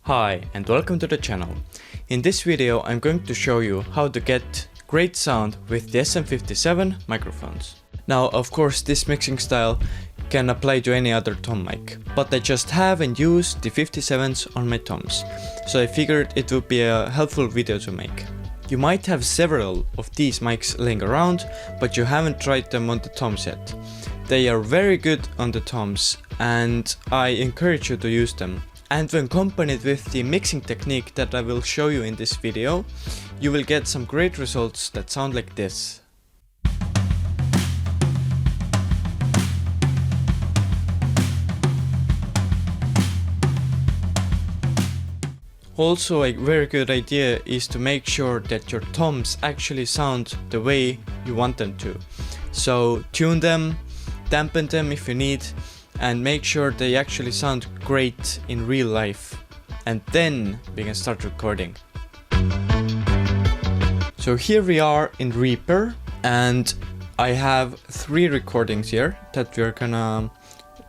Hi and welcome to the channel. In this video I'm going to show you how to get great sound with the SM57 microphones. Now of course this mixing style can apply to any other tom mic, but I just haven't used the 57s on my toms, so I figured it would be a helpful video to make. You might have several of these mics laying around, but you haven't tried them on the toms yet. They are very good on the toms and I encourage you to use them. And when accompanied with the mixing technique that I will show you in this video, you will get some great results that sound like this. Also, a very good idea is to make sure that your toms actually sound the way you want them to. So tune them, dampen them if you need, and make sure they actually sound great in real life. And then we can start recording. So here we are in Reaper, and I have 3 recordings here that we're gonna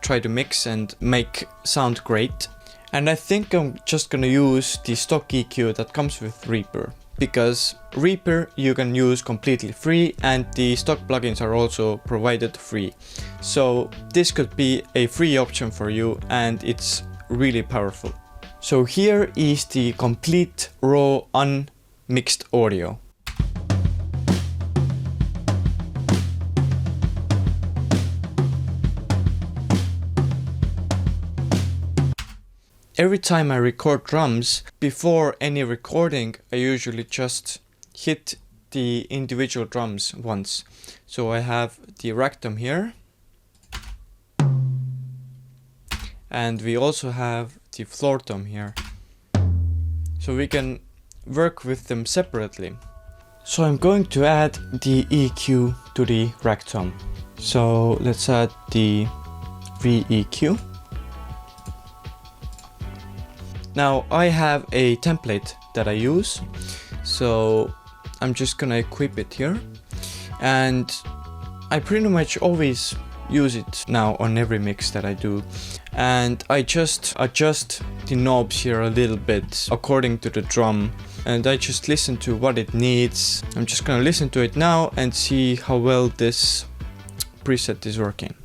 try to mix and make sound great. And I think I'm just gonna use the stock EQ that comes with Reaper, because Reaper you can use completely free and the stock plugins are also provided free. So this could be a free option for you and it's really powerful. So here is the complete raw unmixed audio. Every time I record drums, before any recording, I usually just hit the individual drums once. So I have the rack tom here. And we also have the floor tom here. So we can work with them separately. So I'm going to add the EQ to the rack tom. So let's add the VEQ. Now I have a template that I use, so I'm just gonna equip it here, and I pretty much always use it now on every mix that I do, and I just adjust the knobs here a little bit according to the drum, and I just listen to what it needs. I'm just gonna listen to it now and see how well this preset is working.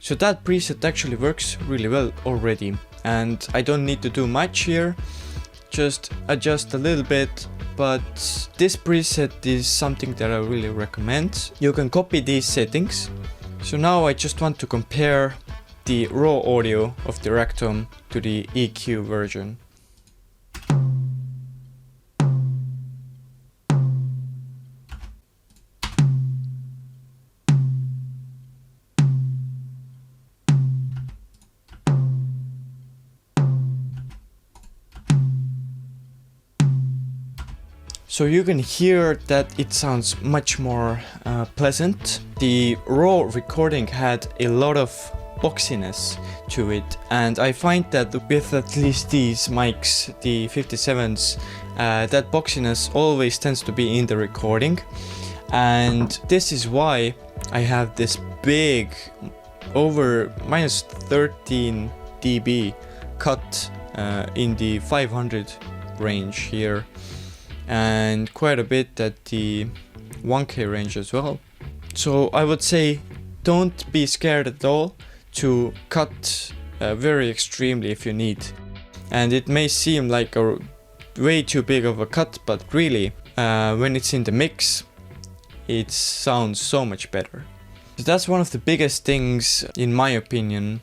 So that preset actually works really well already, and I don't need to do much here, just adjust a little bit, but this preset is something that I really recommend. You can copy these settings. So now I just want to compare the raw audio of the rack tom to the EQ version. So you can hear that it sounds much more pleasant. The raw recording had a lot of boxiness to it, and I find that with at least these mics, the 57s, that boxiness always tends to be in the recording, and this is why I have this big over minus 13 dB cut in the 500 range here, and quite a bit at the 1K range as well. So I would say don't be scared at all to cut very extremely if you need. And it may seem like a way too big of a cut, but really when it's in the mix it sounds so much better. So that's one of the biggest things, in my opinion,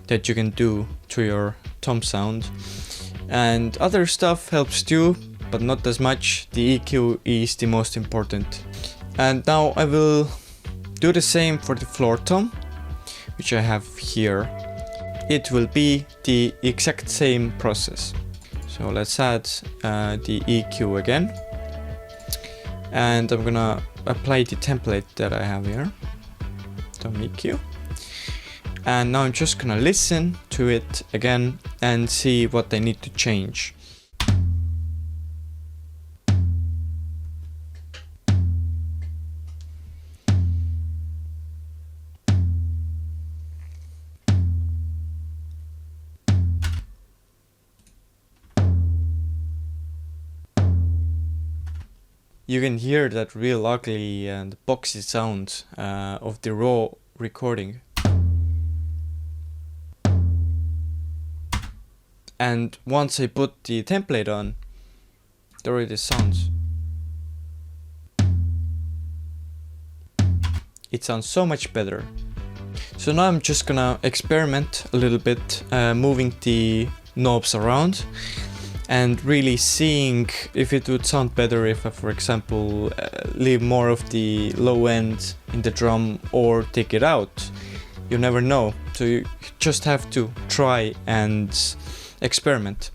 that you can do to your tom sound. And other stuff helps too, but not as much. The EQ is the most important. And now I will do the same for the floor tom, which I have here. it will be the exact same process. So let's add the EQ again, and I'm gonna apply the template that I have here, Tom EQ, and now I'm just gonna listen to it again and see what I need to change. You can hear that real ugly and boxy sound of the raw recording. And once I put the template on, there it sounds. It sounds so much better. So now I'm just gonna experiment a little bit, moving the knobs around and really seeing if it would sound better if I, for example, leave more of the low end in the drum or take it out. You never know, so you just have to try and experiment.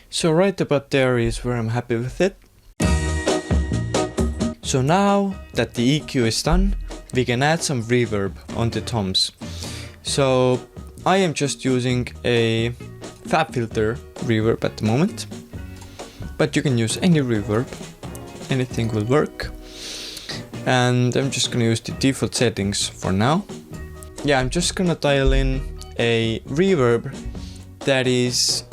So right about there is where I'm happy with it. So now that the EQ is done, we can add some reverb on the toms. So I am just using a fab filter reverb at the moment, but you can use any reverb, anything will work. And I'm just gonna use the default settings for now. Yeah, I'm just gonna dial in a reverb that is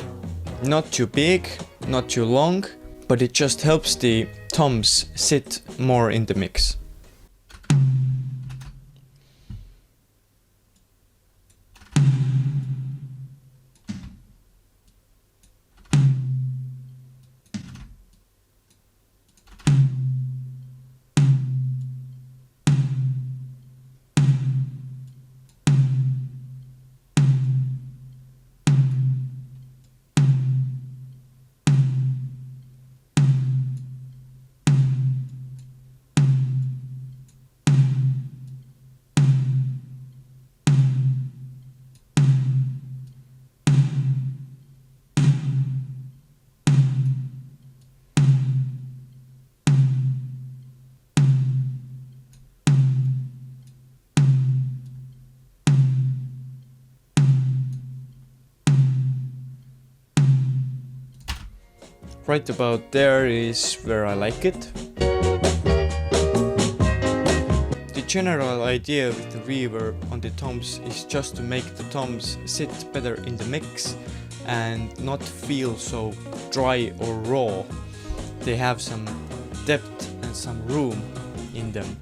not too big, not too long, but it just helps the toms sit more in the mix. Right about there is where I like it. The general idea with the reverb on the toms is just to make the toms sit better in the mix and not feel so dry or raw. They have some depth and some room in them.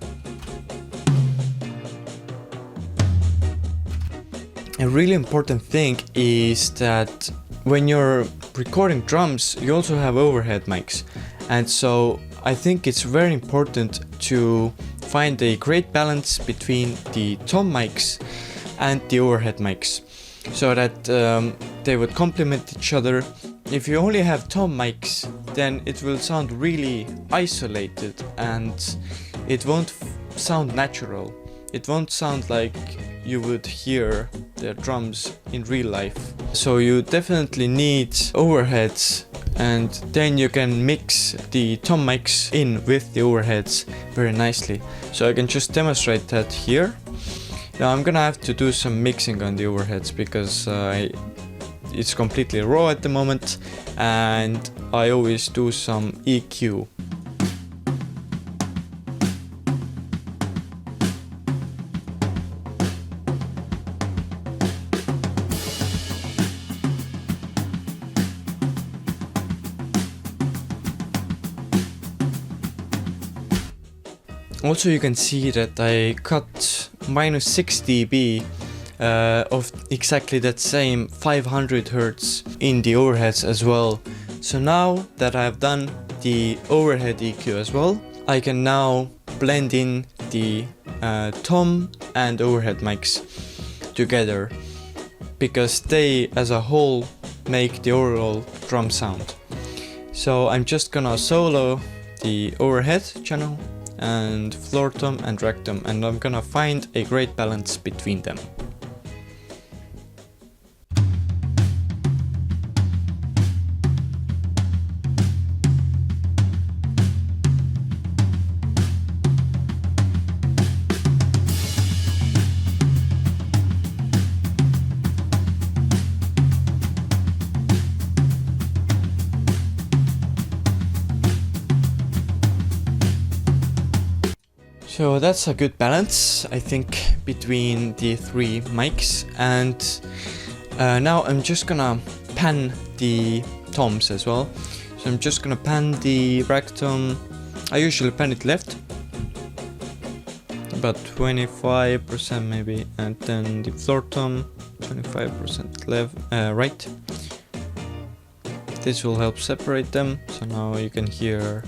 A really important thing is that when you're recording drums, you also have overhead mics, and so I think it's very important to find a great balance between the tom mics and the overhead mics, so that they would complement each other. If you only have tom mics, then it will sound really isolated and it won't sound natural. It won't sound like you would hear the drums in real life. So you definitely need overheads, and then you can mix the tom mics in with the overheads very nicely. So I can just demonstrate that here. Now I'm gonna have to do some mixing on the overheads because it's completely raw at the moment, and I always do some EQ. Also, you can see that I cut minus 6 dB of exactly that same 500 Hz in the overheads as well. So now that I've done the overhead EQ as well, I can now blend in the tom and overhead mics together, because they as a whole make the overall drum sound. So I'm just gonna solo the overhead channel and floor tom and rag tom, and I'm gonna find a great balance between them. So that's a good balance, I think, between the three mics, and now I'm just gonna pan the toms as well. So I'm just gonna pan the rag tom. I usually pan it left, about 25% maybe, and then the floor tom 25% left, right. This will help separate them, so now you can hear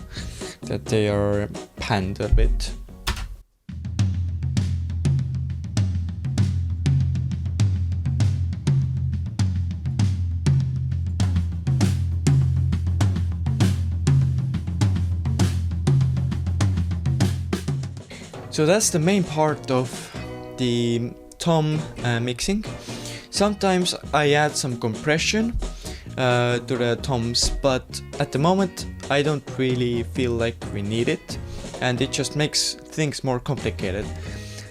that they are panned a bit. So that's the main part of the tom mixing. Sometimes I add some compression to the toms, but at the moment I don't really feel like we need it, and it just makes things more complicated.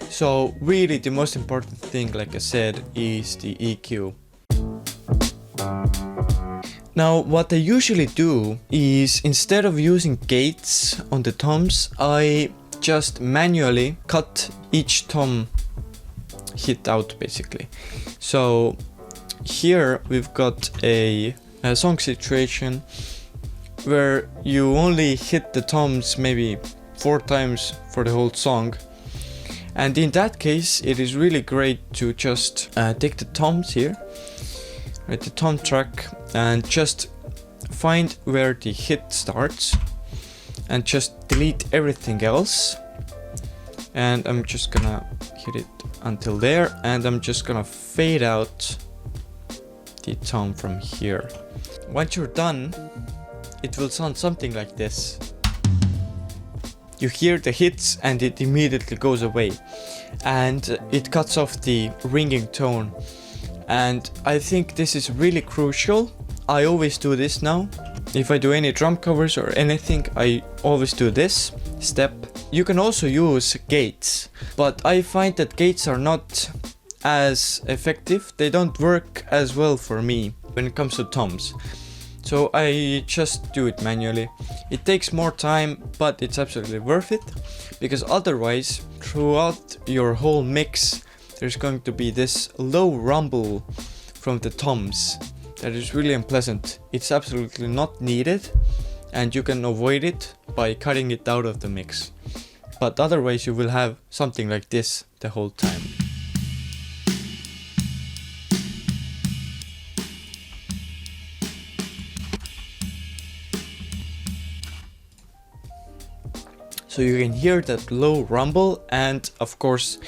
So really the most important thing, like I said, is the EQ. Now what I usually do is, instead of using gates on the toms, I just manually cut each tom hit out basically. So here we've got a song situation where you only hit the toms maybe 4 times for the whole song, and in that case it is really great to just take the toms here, right, the tom track, and just find where the hit starts and just delete everything else. And I'm just gonna hit it until there, and I'm just gonna fade out the tom from here. Once you're done, it will sound something like this. You hear the hits and it immediately goes away, and it cuts off the ringing tone. And I think this is really crucial. I always do this now. If I do any drum covers or anything, I always do this step. You can also use gates, but I find that gates are not as effective. They don't work as well for me when it comes to toms. So I just do it manually. It takes more time, but it's absolutely worth it, because otherwise throughout your whole mix there's going to be this low rumble from the toms that is really unpleasant. It's absolutely not needed, and you can avoid it by cutting it out of the mix. But otherwise you will have something like this the whole time. So you can hear that low rumble, and of course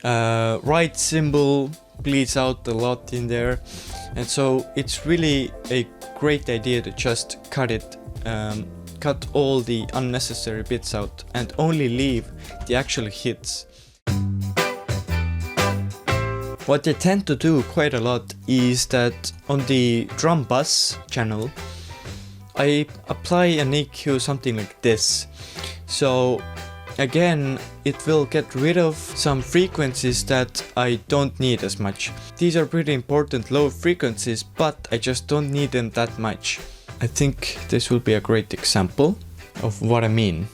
right cymbal bleeds out a lot in there, and so it's really a great idea to just cut all the unnecessary bits out and only leave the actual hits. What I tend to do quite a lot is that on the drum bass channel, I apply an EQ something like this. So again, it will get rid of some frequencies that I don't need as much. These are pretty important low frequencies, but I just don't need them that much. I think this will be a great example of what I mean.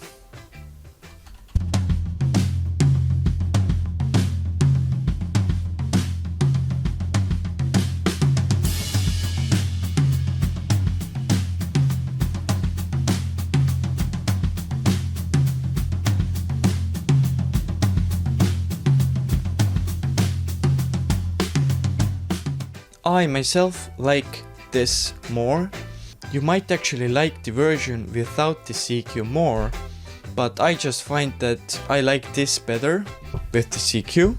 I myself like this more. You might actually like the version without the CQ more, but I just find that I like this better with the CQ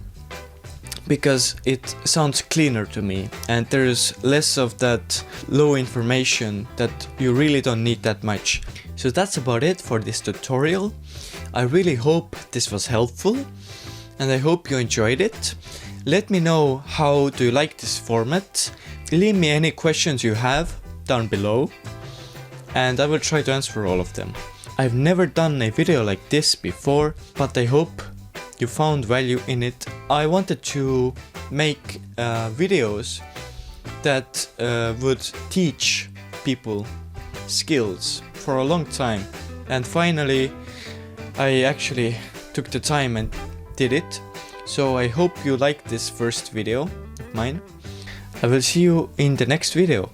because it sounds cleaner to me and there's less of that low information that you really don't need that much. So that's about it for this tutorial. I really hope this was helpful and I hope you enjoyed it. Let me know how do you like this format. Leave me any questions you have down below and I will try to answer all of them. I've never done a video like this before, but I hope you found value in it. I wanted to make videos that would teach people skills for a long time, and finally I actually took the time and did it. So I hope you liked this first video of mine. I will see you in the next video.